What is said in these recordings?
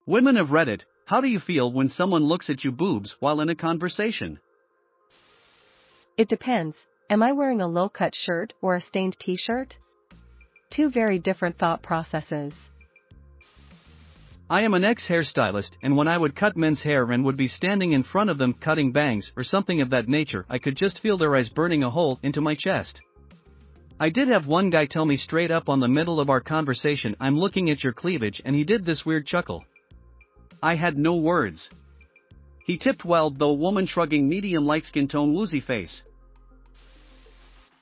Women of Reddit, how do you feel when someone looks at you boobs while in a conversation? It depends. Am I wearing a low-cut shirt or a stained t-shirt? Two very different thought processes. I am an ex-hairstylist, and when I would cut men's hair and would be standing in front of them cutting bangs or something of that nature, I could just feel their eyes burning a hole into my chest. I did have one guy tell me straight up on the middle of our conversation, "I'm looking at your cleavage," and he did this weird chuckle. I had no words. He tipped well, though, woman shrugging, medium light skin tone, woozy face.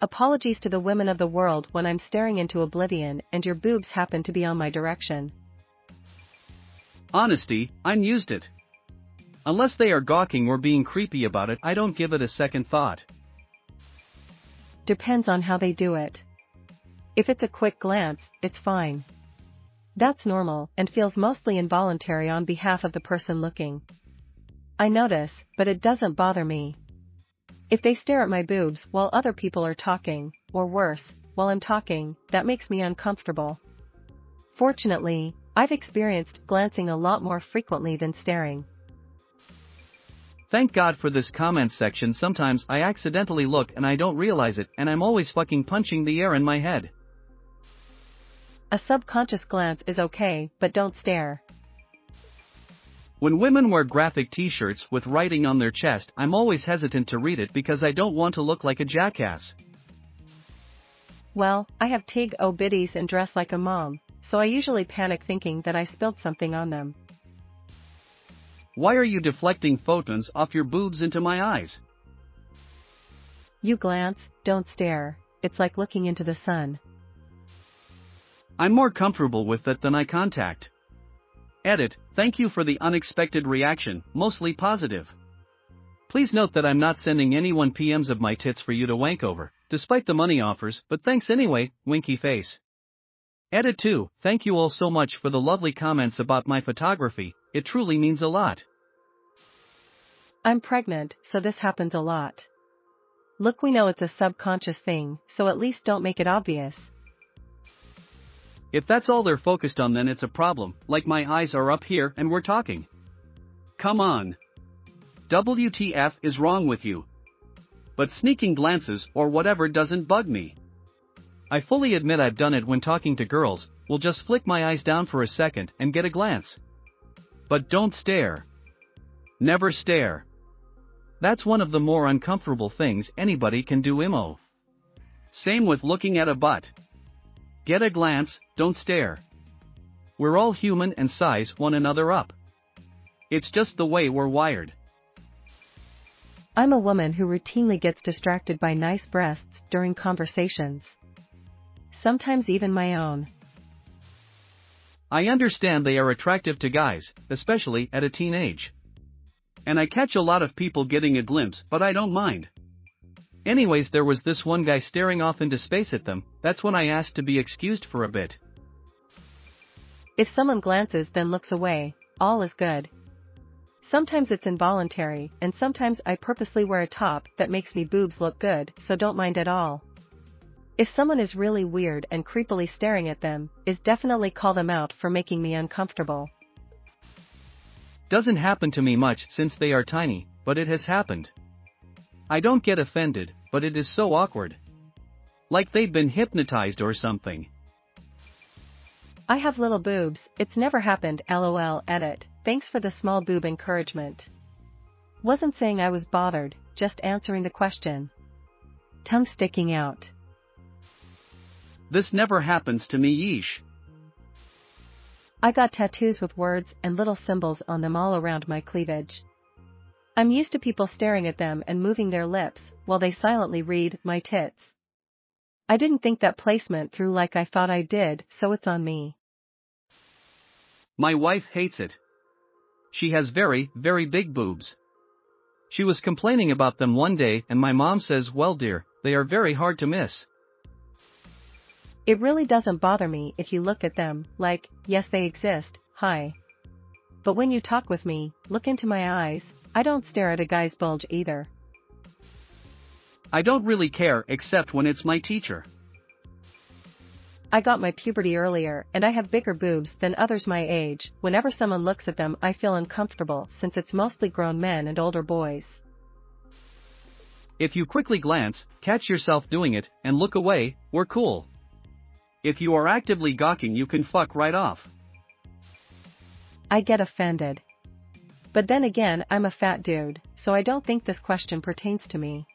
Apologies to the women of the world when I'm staring into oblivion and your boobs happen to be on my direction. Honesty, I'm used it. Unless they are gawking or being creepy about it, I don't give it a second thought. Depends on how they do it. If it's a quick glance, it's fine. That's normal and feels mostly involuntary on behalf of the person looking. I notice, but it doesn't bother me. If they stare at my boobs while other people are talking, or worse, while I'm talking, that makes me uncomfortable. Fortunately, I've experienced glancing a lot more frequently than staring. Thank God for this comment section. Sometimes I accidentally look and I don't realize it, and I'm always fucking punching the air in my head. A subconscious glance is okay, but don't stare. When women wear graphic t-shirts with writing on their chest, I'm always hesitant to read it because I don't want to look like a jackass. Well, I have tig biddies and dress like a mom, so I usually panic thinking that I spilled something on them. Why are you deflecting photons off your boobs into my eyes? You glance, don't stare. It's like looking into the sun. I'm more comfortable with that than eye contact. Edit, thank you for the unexpected reaction, mostly positive. Please note that I'm not sending anyone PMs of my tits for you to wank over, despite the money offers, but thanks anyway, winky face. Edit 2, thank you all so much for the lovely comments about my photography, it truly means a lot. I'm pregnant, so this happens a lot. Look, we know it's a subconscious thing, so at least don't make it obvious. If that's all they're focused on, then it's a problem, like my eyes are up here and we're talking. Come on. WTF is wrong with you? But sneaking glances or whatever doesn't bug me. I fully admit I've done it when talking to girls, will just flick my eyes down for a second and get a glance. But don't stare. Never stare. That's one of the more uncomfortable things anybody can do, IMO. Same with looking at a butt. Get a glance, don't stare. We're all human and size one another up. It's just the way we're wired. I'm a woman who routinely gets distracted by nice breasts during conversations. Sometimes even my own. I understand they are attractive to guys, especially at a teenage. And I catch a lot of people getting a glimpse, but I don't mind. Anyways, there was this one guy staring off into space at them. That's when I asked to be excused for a bit. If someone glances then looks away, all is good. Sometimes it's involuntary, and sometimes I purposely wear a top that makes me boobs look good, so don't mind at all. If someone is really weird and creepily staring at them, is definitely call them out for making me uncomfortable. Doesn't happen to me much since they are tiny, but it has happened. I don't get offended, but it is so awkward. Like they've been hypnotized or something. I have little boobs, it's never happened, lol. Edit, thanks for the small boob encouragement. Wasn't saying I was bothered, just answering the question. Tongue sticking out. This never happens to me, yeesh. I got tattoos with words and little symbols on them all around my cleavage. I'm used to people staring at them and moving their lips, while they silently read my tits. I didn't think that placement through like I thought I did, so it's on me. My wife hates it. She has very, very big boobs. She was complaining about them one day and my mom says, well dear, they are very hard to miss. It really doesn't bother me if you look at them, like, yes they exist, hi. But when you talk with me, look into my eyes, I don't stare at a guy's bulge either. I don't really care except when it's my teacher. I got my puberty earlier and I have bigger boobs than others my age. Whenever someone looks at them I feel uncomfortable since it's mostly grown men and older boys. If you quickly glance, catch yourself doing it, and look away, we're cool. If you are actively gawking you can fuck right off. I get offended. But then again I'm a fat dude, so I don't think this question pertains to me.